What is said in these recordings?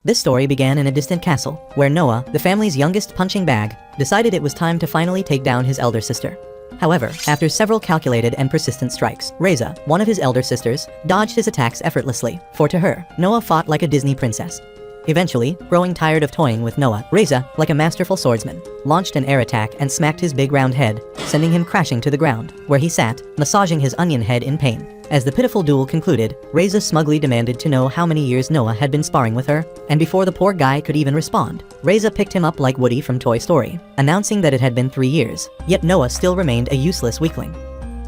This story began in a distant castle, where Noah, the family's youngest punching bag, decided it was time to finally take down his elder sister. However, after several calculated and persistent strikes, Reza, one of his elder sisters, dodged his attacks effortlessly, for to her, Noah fought like a Disney princess. Eventually, growing tired of toying with Noah, Reza, like a masterful swordsman, launched an air attack and smacked his big round head, sending him crashing to the ground, where he sat, massaging his onion head in pain. As the pitiful duel concluded, Reza smugly demanded to know how many years Noah had been sparring with her, and before the poor guy could even respond, Reza picked him up like Woody from Toy Story, announcing that it had been 3 years, yet Noah still remained a useless weakling.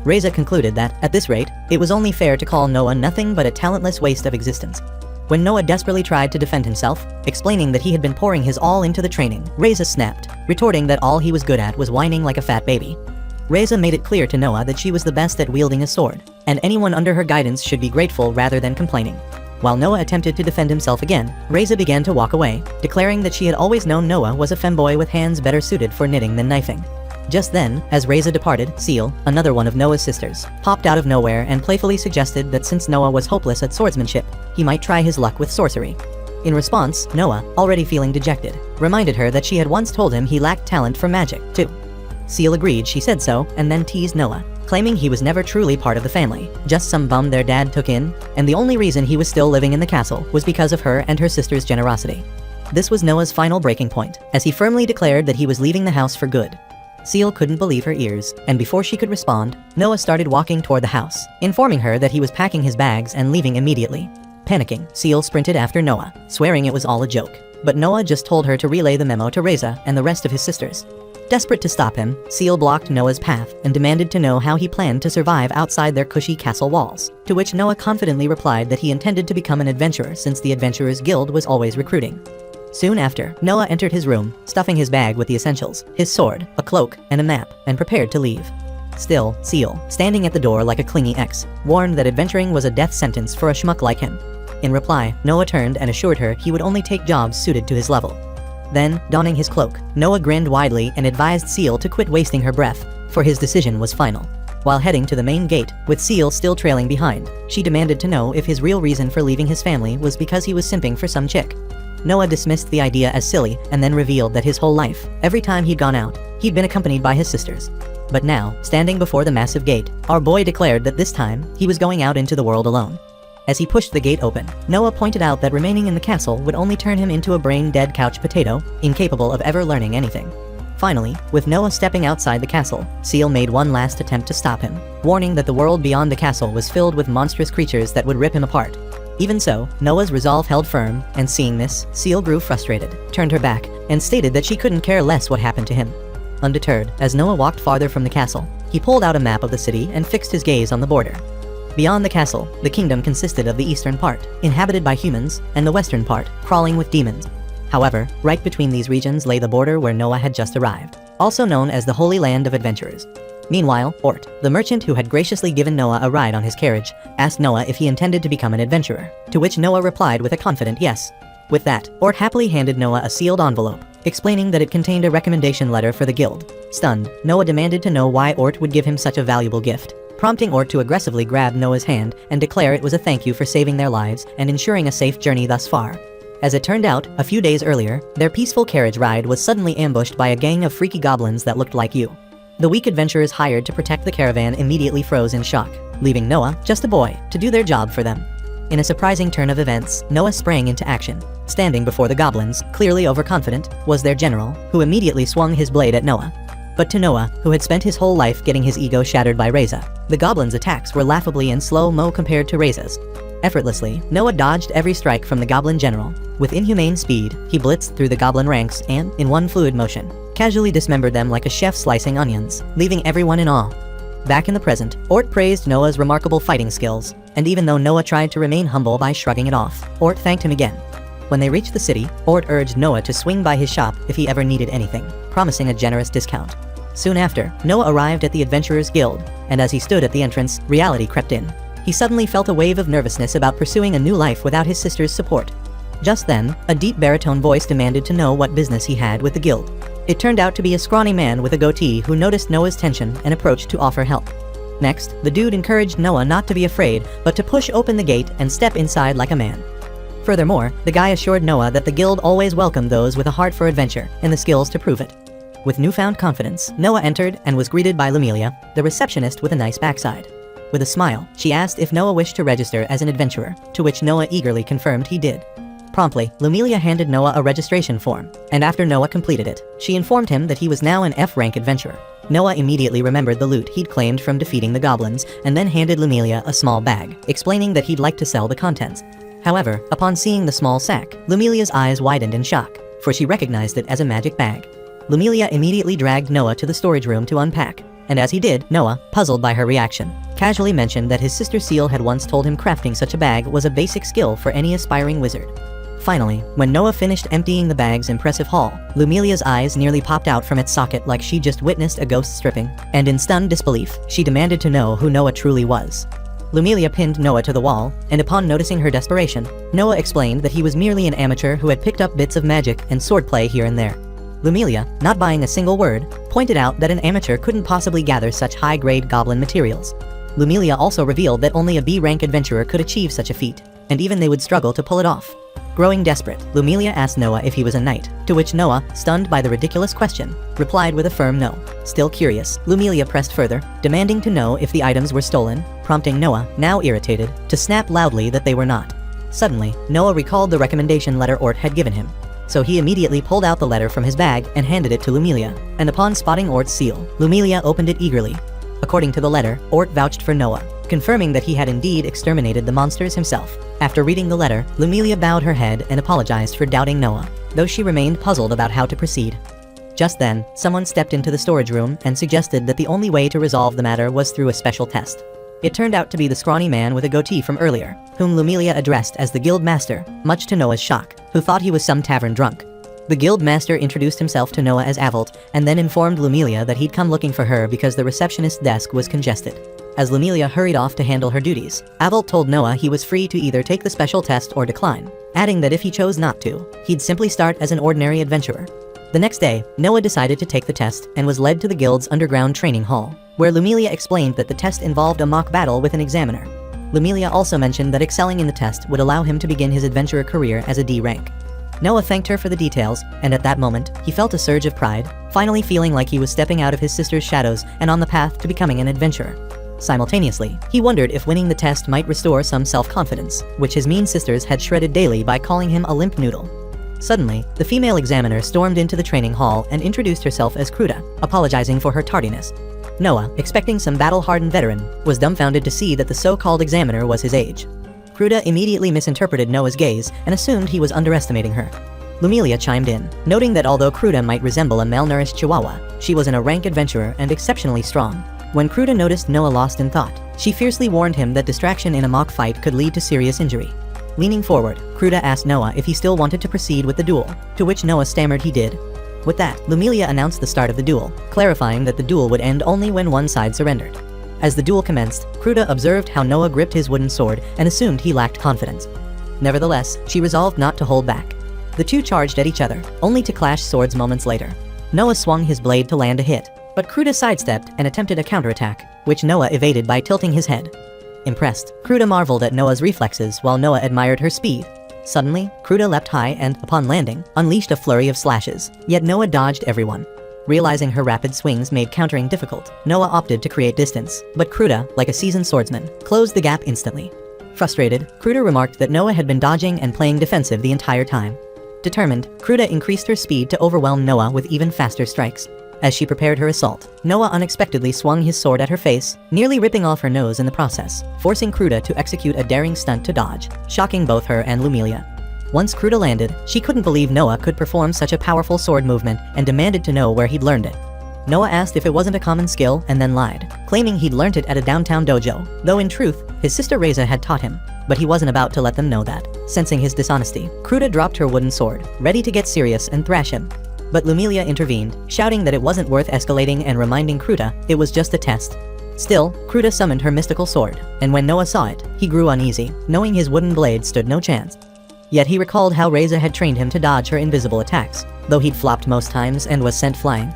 Reza concluded that, at this rate, it was only fair to call Noah nothing but a talentless waste of existence. When Noah desperately tried to defend himself, explaining that he had been pouring his all into the training, Reza snapped, retorting that all he was good at was whining like a fat baby. Reza made it clear to Noah that she was the best at wielding a sword, and anyone under her guidance should be grateful rather than complaining. While Noah attempted to defend himself again, Reza began to walk away, declaring that she had always known Noah was a femboy with hands better suited for knitting than knifing. Just then, as Reza departed, Seal, another one of Noah's sisters, popped out of nowhere and playfully suggested that since Noah was hopeless at swordsmanship, he might try his luck with sorcery. In response, Noah, already feeling dejected, reminded her that she had once told him he lacked talent for magic, too. Seal agreed she said so, and then teased Noah, claiming he was never truly part of the family, just some bum their dad took in, and the only reason he was still living in the castle was because of her and her sister's generosity. This was Noah's final breaking point, as he firmly declared that he was leaving the house for good. Seal couldn't believe her ears, and before she could respond, Noah started walking toward the house, informing her that he was packing his bags and leaving immediately. Panicking, Seal sprinted after Noah, swearing it was all a joke. But Noah just told her to relay the memo to Reza and the rest of his sisters. Desperate to stop him, Seal blocked Noah's path and demanded to know how he planned to survive outside their cushy castle walls, to which Noah confidently replied that he intended to become an adventurer since the Adventurers Guild was always recruiting. Soon after, Noah entered his room, stuffing his bag with the essentials, his sword, a cloak, and a map, and prepared to leave. Still, Seal, standing at the door like a clingy ex, warned that adventuring was a death sentence for a schmuck like him. In reply, Noah turned and assured her he would only take jobs suited to his level. Then, donning his cloak, Noah grinned widely and advised Seal to quit wasting her breath, for his decision was final. While heading to the main gate, with Seal still trailing behind, she demanded to know if his real reason for leaving his family was because he was simping for some chick. Noah dismissed the idea as silly and then revealed that his whole life, every time he'd gone out, he'd been accompanied by his sisters. But now, standing before the massive gate, our boy declared that this time, he was going out into the world alone. As he pushed the gate open, Noah pointed out that remaining in the castle would only turn him into a brain-dead couch potato, incapable of ever learning anything. Finally, with Noah stepping outside the castle, Seal made one last attempt to stop him, warning that the world beyond the castle was filled with monstrous creatures that would rip him apart. Even so, Noah's resolve held firm, and seeing this, Seal grew frustrated, turned her back, and stated that she couldn't care less what happened to him. Undeterred, as Noah walked farther from the castle, he pulled out a map of the city and fixed his gaze on the border. Beyond the castle, the kingdom consisted of the eastern part, inhabited by humans, and the western part, crawling with demons. However, right between these regions lay the border where Noah had just arrived, also known as the Holy Land of Adventurers. Meanwhile, Ort, the merchant who had graciously given Noah a ride on his carriage, asked Noah if he intended to become an adventurer, to which Noah replied with a confident yes. With that, Ort happily handed Noah a sealed envelope, explaining that it contained a recommendation letter for the guild. Stunned, Noah demanded to know why Ort would give him such a valuable gift, prompting Ort to aggressively grab Noah's hand and declare it was a thank you for saving their lives and ensuring a safe journey thus far. As it turned out, a few days earlier, their peaceful carriage ride was suddenly ambushed by a gang of freaky goblins that looked like you. The weak adventurers hired to protect the caravan immediately froze in shock, leaving Noah, just a boy, to do their job for them. In a surprising turn of events, Noah sprang into action. Standing before the goblins, clearly overconfident, was their general, who immediately swung his blade at Noah. But to Noah, who had spent his whole life getting his ego shattered by Reza, the goblins' attacks were laughably in slow-mo compared to Reza's. Effortlessly, Noah dodged every strike from the goblin general. With inhumane speed, he blitzed through the goblin ranks and, in one fluid motion, casually dismembered them like a chef slicing onions, leaving everyone in awe. Back in the present, Ort praised Noah's remarkable fighting skills, and even though Noah tried to remain humble by shrugging it off, Ort thanked him again. When they reached the city, Ort urged Noah to swing by his shop if he ever needed anything, promising a generous discount. Soon after, Noah arrived at the Adventurers Guild, and as he stood at the entrance, reality crept in. He suddenly felt a wave of nervousness about pursuing a new life without his sister's support. Just then, a deep baritone voice demanded to know what business he had with the guild. It turned out to be a scrawny man with a goatee who noticed Noah's tension and approached to offer help. Next, the dude encouraged Noah not to be afraid, but to push open the gate and step inside like a man. Furthermore, the guy assured Noah that the guild always welcomed those with a heart for adventure and the skills to prove it. With newfound confidence, Noah entered and was greeted by Lumilia, the receptionist with a nice backside. With a smile, she asked if Noah wished to register as an adventurer, to which Noah eagerly confirmed he did. Promptly, Lumilia handed Noah a registration form, and after Noah completed it, she informed him that he was now an F-rank adventurer. Noah immediately remembered the loot he'd claimed from defeating the goblins, and then handed Lumilia a small bag, explaining that he'd like to sell the contents. However, upon seeing the small sack, Lumilia's eyes widened in shock, for she recognized it as a magic bag. Lumilia immediately dragged Noah to the storage room to unpack, and as he did, Noah, puzzled by her reaction, casually mentioned that his sister Seal had once told him crafting such a bag was a basic skill for any aspiring wizard. Finally, when Noah finished emptying the bag's impressive haul, Lumilia's eyes nearly popped out from its socket like she just witnessed a ghost stripping, and in stunned disbelief, she demanded to know who Noah truly was. Lumilia pinned Noah to the wall, and upon noticing her desperation, Noah explained that he was merely an amateur who had picked up bits of magic and swordplay here and there. Lumilia, not buying a single word, pointed out that an amateur couldn't possibly gather such high-grade goblin materials. Lumilia also revealed that only a B-rank adventurer could achieve such a feat, and even they would struggle to pull it off. Growing desperate, Lumilia asked Noah if he was a knight, to which Noah, stunned by the ridiculous question, replied with a firm no. Still curious, Lumilia pressed further, demanding to know if the items were stolen, prompting Noah, now irritated, to snap loudly that they were not. Suddenly, Noah recalled the recommendation letter Ort had given him. So he immediately pulled out the letter from his bag and handed it to Lumilia, and upon spotting Ort's seal, Lumilia opened it eagerly. According to the letter, Ort vouched for Noah, confirming that he had indeed exterminated the monsters himself. After reading the letter, Lumilia bowed her head and apologized for doubting Noah, though she remained puzzled about how to proceed. Just then, someone stepped into the storage room and suggested that the only way to resolve the matter was through a special test. It turned out to be the scrawny man with a goatee from earlier, whom Lumilia addressed as the guild master, much to Noah's shock, who thought he was some tavern drunk. The guild master introduced himself to Noah as Avolt, and then informed Lumilia that he'd come looking for her because the receptionist's desk was congested. As Lumilia hurried off to handle her duties, Avolt told Noah he was free to either take the special test or decline, adding that if he chose not to, he'd simply start as an ordinary adventurer. The next day, Noah decided to take the test and was led to the guild's underground training hall, where Lumilia explained that the test involved a mock battle with an examiner. Lumilia also mentioned that excelling in the test would allow him to begin his adventurer career as a D rank. Noah thanked her for the details, and at that moment, he felt a surge of pride, finally feeling like he was stepping out of his sister's shadows and on the path to becoming an adventurer. Simultaneously, he wondered if winning the test might restore some self-confidence, which his mean sisters had shredded daily by calling him a limp noodle. Suddenly, the female examiner stormed into the training hall and introduced herself as Kruda, apologizing for her tardiness. Noah, expecting some battle-hardened veteran, was dumbfounded to see that the so-called examiner was his age. Kruda immediately misinterpreted Noah's gaze and assumed he was underestimating her. Lumilia chimed in, noting that although Kruda might resemble a malnourished chihuahua, she was a rank adventurer and exceptionally strong. When Kruda noticed Noah lost in thought, she fiercely warned him that distraction in a mock fight could lead to serious injury. Leaning forward, Kruda asked Noah if he still wanted to proceed with the duel, to which Noah stammered he did. With that, Lumilia announced the start of the duel, clarifying that the duel would end only when one side surrendered. As the duel commenced, Kruda observed how Noah gripped his wooden sword and assumed he lacked confidence. Nevertheless, she resolved not to hold back. The two charged at each other, only to clash swords moments later. Noah swung his blade to land a hit, but Kruda sidestepped and attempted a counterattack, which Noah evaded by tilting his head. Impressed, Kruda marveled at Noah's reflexes while Noah admired her speed. Suddenly, Kruda leapt high and, upon landing, unleashed a flurry of slashes, yet Noah dodged everyone. Realizing her rapid swings made countering difficult, Noah opted to create distance, but Kruda, like a seasoned swordsman, closed the gap instantly. Frustrated, Kruda remarked that Noah had been dodging and playing defensive the entire time. Determined, Kruda increased her speed to overwhelm Noah with even faster strikes. As she prepared her assault, Noah unexpectedly swung his sword at her face, nearly ripping off her nose in the process, forcing Kruda to execute a daring stunt to dodge, shocking both her and Lumilia. Once Kruda landed, she couldn't believe Noah could perform such a powerful sword movement and demanded to know where he'd learned it. Noah asked if it wasn't a common skill and then lied, claiming he'd learnt it at a downtown dojo, though in truth, his sister Reza had taught him, but he wasn't about to let them know that. Sensing his dishonesty, Kruda dropped her wooden sword, ready to get serious and thrash him. But Lumilia intervened, shouting that it wasn't worth escalating and reminding Kruda it was just a test. Still, Kruda summoned her mystical sword, and when Noah saw it, he grew uneasy, knowing his wooden blade stood no chance. Yet he recalled how Reza had trained him to dodge her invisible attacks, though he'd flopped most times and was sent flying.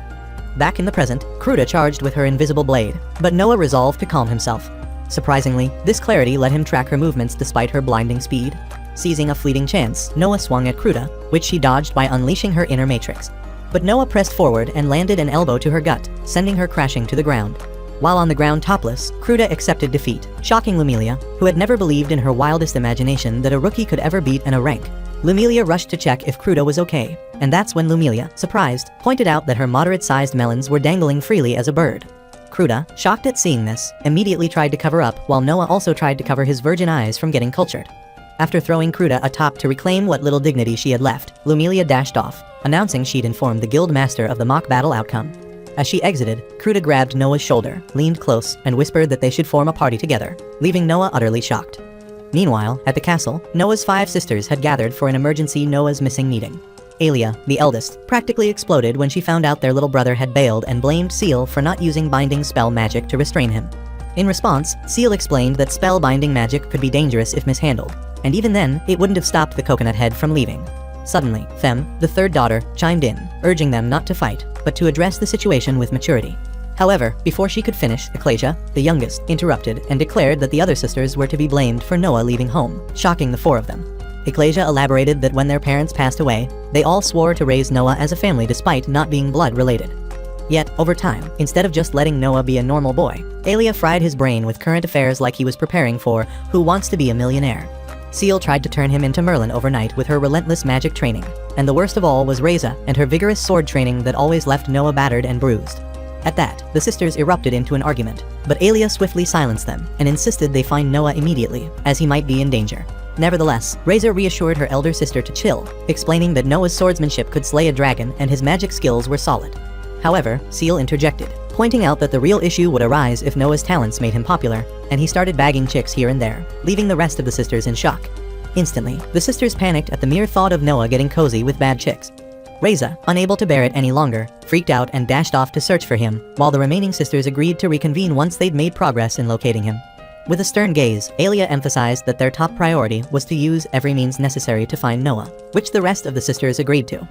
Back in the present, Kruda charged with her invisible blade, but Noah resolved to calm himself. Surprisingly, this clarity let him track her movements despite her blinding speed. Seizing a fleeting chance, Noah swung at Kruda, which she dodged by unleashing her inner matrix. But Noah pressed forward and landed an elbow to her gut, sending her crashing to the ground. While on the ground topless, Kruda accepted defeat, shocking Lumilia, who had never believed in her wildest imagination that a rookie could ever beat a rank. Lumilia rushed to check if Kruda was okay, and that's when Lumilia, surprised, pointed out that her moderate-sized melons were dangling freely as a bird. Kruda, shocked at seeing this, immediately tried to cover up, while Noah also tried to cover his virgin eyes from getting cultured. After throwing Kruda atop to reclaim what little dignity she had left, Lumilia dashed off, announcing she'd informed the guild master of the mock battle outcome. As she exited, Kruda grabbed Noah's shoulder, leaned close, and whispered that they should form a party together, leaving Noah utterly shocked. Meanwhile, at the castle, Noah's 5 sisters had gathered for an emergency Noah's missing meeting. Alia, the eldest, practically exploded when she found out their little brother had bailed and blamed Seal for not using binding spell magic to restrain him. In response, Seal explained that spell binding magic could be dangerous if mishandled, and even then, it wouldn't have stopped the coconut head from leaving. Suddenly, Fem, the third daughter, chimed in, urging them not to fight, but to address the situation with maturity. However, before she could finish, Ecclesia, the youngest, interrupted and declared that the other sisters were to be blamed for Noah leaving home, shocking the 4 of them. Ecclesia elaborated that when their parents passed away, they all swore to raise Noah as a family despite not being blood-related. Yet, over time, instead of just letting Noah be a normal boy, Alia fried his brain with current affairs like he was preparing for Who Wants to Be a Millionaire. Seal tried to turn him into Merlin overnight with her relentless magic training, and the worst of all was Reza and her vigorous sword training that always left Noah battered and bruised. At that, the sisters erupted into an argument, but Alia swiftly silenced them and insisted they find Noah immediately, as he might be in danger. Nevertheless, Reza reassured her elder sister to chill, explaining that Noah's swordsmanship could slay a dragon and his magic skills were solid. However, Seal interjected, pointing out that the real issue would arise if Noah's talents made him popular, and he started bagging chicks here and there, leaving the rest of the sisters in shock. Instantly, the sisters panicked at the mere thought of Noah getting cozy with bad chicks. Reza, unable to bear it any longer, freaked out and dashed off to search for him, while the remaining sisters agreed to reconvene once they'd made progress in locating him. With a stern gaze, Alia emphasized that their top priority was to use every means necessary to find Noah, which the rest of the sisters agreed to.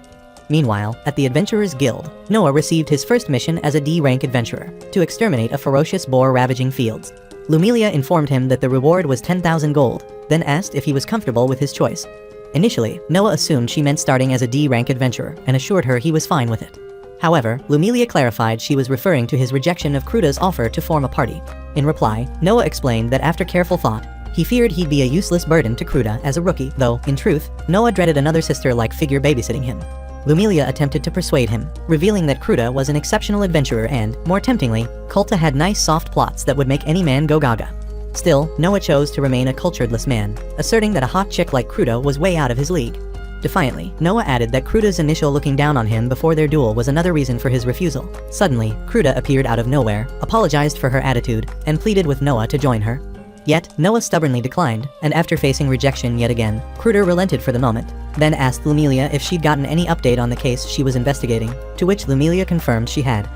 Meanwhile, at the Adventurers Guild, Noah received his first mission as a D-rank adventurer, to exterminate a ferocious boar ravaging fields. Lumilia informed him that the reward was 10,000 gold, then asked if he was comfortable with his choice. Initially, Noah assumed she meant starting as a D-rank adventurer and assured her he was fine with it. However, Lumilia clarified she was referring to his rejection of Kruda's offer to form a party. In reply, Noah explained that after careful thought, he feared he'd be a useless burden to Kruda as a rookie, though, in truth, Noah dreaded another sister-like figure babysitting him. Lumilia attempted to persuade him, revealing that Kruda was an exceptional adventurer and, more temptingly, Kulta had nice soft plots that would make any man go gaga. Still, Noah chose to remain a culturedless man, asserting that a hot chick like Kruda was way out of his league. Defiantly, Noah added that Kruda's initial looking down on him before their duel was another reason for his refusal. Suddenly, Kruda appeared out of nowhere, apologized for her attitude, and pleaded with Noah to join her. Yet, Noah stubbornly declined, and after facing rejection yet again, Kruda relented for the moment, then asked Lumilia if she'd gotten any update on the case she was investigating, to which Lumilia confirmed she had.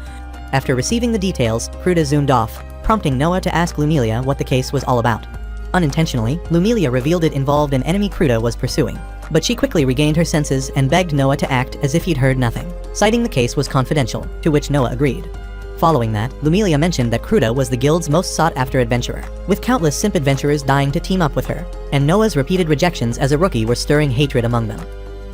After receiving the details, Kruda zoomed off, prompting Noah to ask Lumilia what the case was all about. Unintentionally, Lumilia revealed it involved an enemy Kruda was pursuing, but she quickly regained her senses and begged Noah to act as if he'd heard nothing, citing the case was confidential, to which Noah agreed. Following that, Lumilia mentioned that Kruda was the guild's most sought-after adventurer, with countless simp adventurers dying to team up with her, and Noah's repeated rejections as a rookie were stirring hatred among them.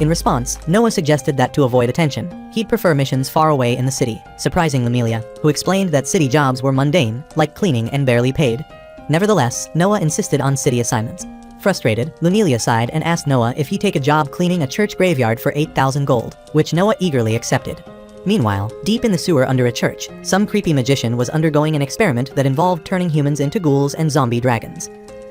In response, Noah suggested that to avoid attention, he'd prefer missions far away in the city, surprising Lumilia, who explained that city jobs were mundane, like cleaning and barely paid. Nevertheless, Noah insisted on city assignments. Frustrated, Lumilia sighed and asked Noah if he'd take a job cleaning a church graveyard for 8,000 gold, which Noah eagerly accepted. Meanwhile, deep in the sewer under a church, some creepy magician was undergoing an experiment that involved turning humans into ghouls and zombie dragons.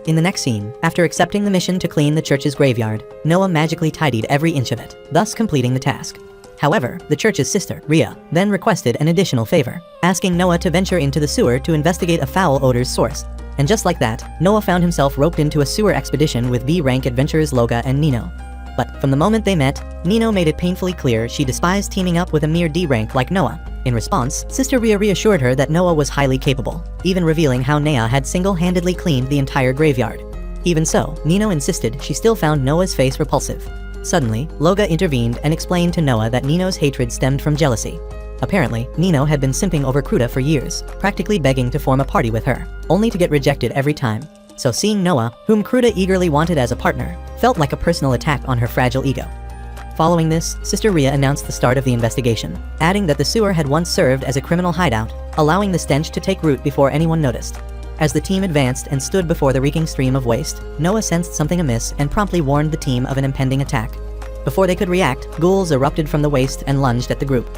In the next scene, after accepting the mission to clean the church's graveyard, Noah magically tidied every inch of it, thus completing the task. However, the church's sister, Rhea, then requested an additional favor, asking Noah to venture into the sewer to investigate a foul odor's source. And just like that, Noah found himself roped into a sewer expedition with B-rank adventurers Loga and Nino. But from the moment they met, Nino made it painfully clear she despised teaming up with a mere D-rank like Noah. In response, Sister Rhea reassured her that Noah was highly capable, even revealing how Nea had single-handedly cleaned the entire graveyard. Even so, Nino insisted she still found Noah's face repulsive. Suddenly, Loga intervened and explained to Noah that Nino's hatred stemmed from jealousy. Apparently, Nino had been simping over Kruda for years, practically begging to form a party with her, only to get rejected every time. So seeing Noah, whom Kruda eagerly wanted as a partner, felt like a personal attack on her fragile ego. Following this, Sister Rhea announced the start of the investigation, adding that the sewer had once served as a criminal hideout, allowing the stench to take root before anyone noticed. As the team advanced and stood before the reeking stream of waste, Noah sensed something amiss and promptly warned the team of an impending attack. Before they could react, ghouls erupted from the waste and lunged at the group.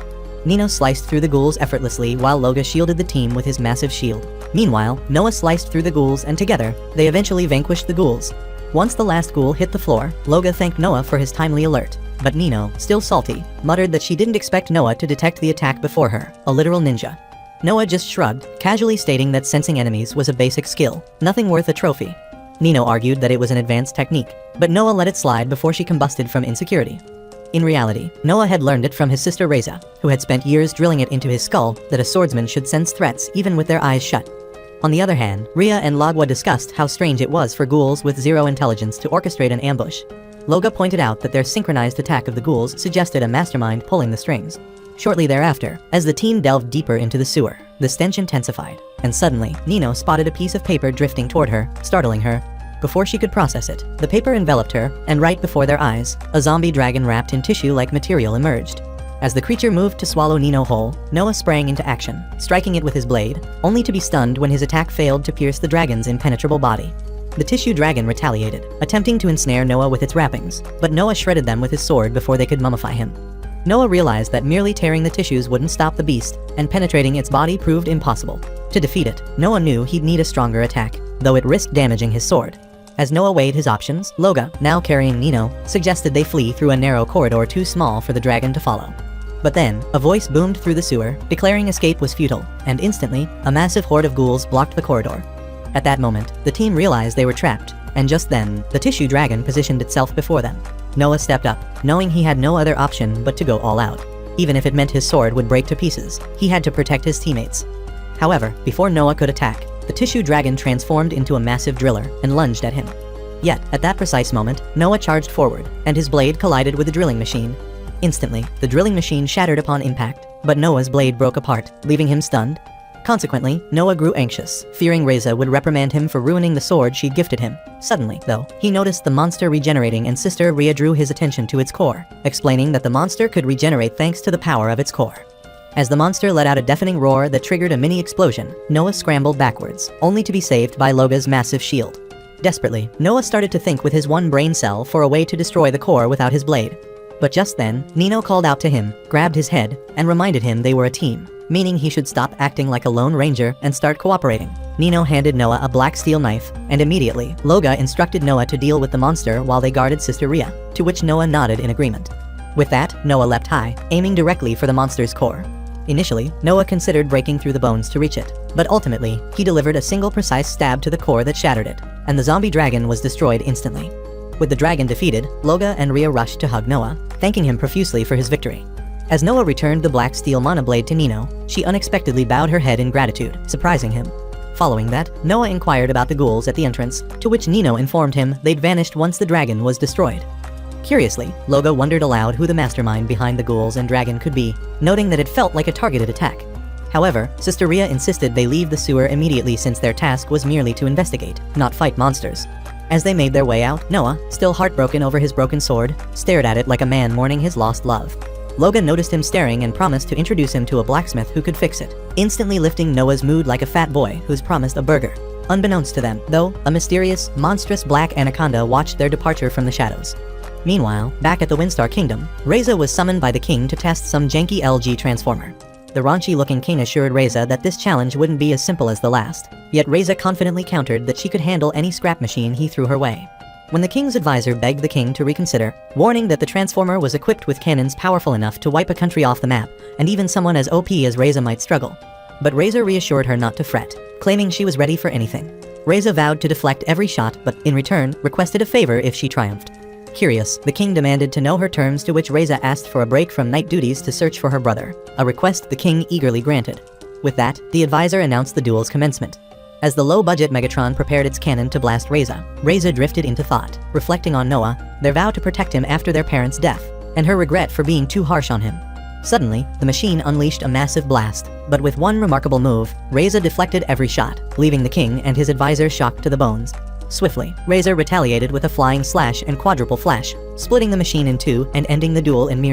Nino sliced through the ghouls effortlessly while Loga shielded the team with his massive shield. Meanwhile, Noah sliced through the ghouls and together, they eventually vanquished the ghouls. Once the last ghoul hit the floor, Loga thanked Noah for his timely alert. But Nino, still salty, muttered that she didn't expect Noah to detect the attack before her, a literal ninja. Noah just shrugged, casually stating that sensing enemies was a basic skill, nothing worth a trophy. Nino argued that it was an advanced technique, but Noah let it slide before she combusted from insecurity. In reality, Noah had learned it from his sister Reza, who had spent years drilling it into his skull that a swordsman should sense threats even with their eyes shut. On the other hand, Rhea and Lagwa discussed how strange it was for ghouls with zero intelligence to orchestrate an ambush. Loga pointed out that their synchronized attack of the ghouls suggested a mastermind pulling the strings. Shortly thereafter, as the team delved deeper into the sewer, the stench intensified, and suddenly, Nino spotted a piece of paper drifting toward her, startling her. Before she could process it, the paper enveloped her, and right before their eyes, a zombie dragon wrapped in tissue-like material emerged. As the creature moved to swallow Nino whole, Noah sprang into action, striking it with his blade, only to be stunned when his attack failed to pierce the dragon's impenetrable body. The tissue dragon retaliated, attempting to ensnare Noah with its wrappings, but Noah shredded them with his sword before they could mummify him. Noah realized that merely tearing the tissues wouldn't stop the beast, and penetrating its body proved impossible. To defeat it, Noah knew he'd need a stronger attack, though it risked damaging his sword. As Noah weighed his options, Loga, now carrying Nino, suggested they flee through a narrow corridor too small for the dragon to follow. But then, a voice boomed through the sewer, declaring escape was futile, and instantly, a massive horde of ghouls blocked the corridor. At that moment, the team realized they were trapped, and just then, the tissue dragon positioned itself before them. Noah stepped up, knowing he had no other option but to go all out. Even if it meant his sword would break to pieces, he had to protect his teammates. However, before Noah could attack, the tissue dragon transformed into a massive driller and lunged at him. Yet, at that precise moment, Noah charged forward, and his blade collided with the drilling machine. Instantly, the drilling machine shattered upon impact, but Noah's blade broke apart, leaving him stunned. Consequently, Noah grew anxious, fearing Reza would reprimand him for ruining the sword she'd gifted him. Suddenly, though, he noticed the monster regenerating and Sister Rhea drew his attention to its core, explaining that the monster could regenerate thanks to the power of its core. As the monster let out a deafening roar that triggered a mini explosion, Noah scrambled backwards, only to be saved by Loga's massive shield. Desperately, Noah started to think with his one brain cell for a way to destroy the core without his blade. But just then, Nino called out to him, grabbed his head, and reminded him they were a team, meaning he should stop acting like a lone ranger and start cooperating. Nino handed Noah a black steel knife, and immediately, Loga instructed Noah to deal with the monster while they guarded Sister Rhea, to which Noah nodded in agreement. With that, Noah leapt high, aiming directly for the monster's core. Initially, Noah considered breaking through the bones to reach it, but ultimately, he delivered a single precise stab to the core that shattered it, and the zombie dragon was destroyed instantly. With the dragon defeated, Loga and Rhea rushed to hug Noah, thanking him profusely for his victory. As Noah returned the black steel mana blade to Nino, she unexpectedly bowed her head in gratitude, surprising him. Following that, Noah inquired about the ghouls at the entrance, to which Nino informed him they'd vanished once the dragon was destroyed. Curiously, Loga wondered aloud who the mastermind behind the ghouls and dragon could be, noting that it felt like a targeted attack. However, Sister Rhea insisted they leave the sewer immediately since their task was merely to investigate, not fight monsters. As they made their way out, Noah, still heartbroken over his broken sword, stared at it like a man mourning his lost love. Loga noticed him staring and promised to introduce him to a blacksmith who could fix it, instantly lifting Noah's mood like a fat boy who's promised a burger. Unbeknownst to them, though, a mysterious, monstrous black anaconda watched their departure from the shadows. Meanwhile, back at the Windstar Kingdom, Reza was summoned by the king to test some janky LG transformer. The raunchy-looking king assured Reza that this challenge wouldn't be as simple as the last, yet Reza confidently countered that she could handle any scrap machine he threw her way. When the king's advisor begged the king to reconsider, warning that the transformer was equipped with cannons powerful enough to wipe a country off the map, and even someone as OP as Reza might struggle. But Reza reassured her not to fret, claiming she was ready for anything. Reza vowed to deflect every shot, but in return, requested a favor if she triumphed. Curious, the king demanded to know her terms, to which Reza asked for a break from night duties to search for her brother, a request the king eagerly granted. With that, the advisor announced the duel's commencement. As the low-budget Megatron prepared its cannon to blast Reza drifted into thought, reflecting on Noah, their vow to protect him after their parents' death, and her regret for being too harsh on him. Suddenly, the machine unleashed a massive blast, but with one remarkable move, Reza deflected every shot, leaving the king and his advisor shocked to the bones. Swiftly, Razor retaliated with a flying slash and quadruple flash, splitting the machine in two and ending the duel in mere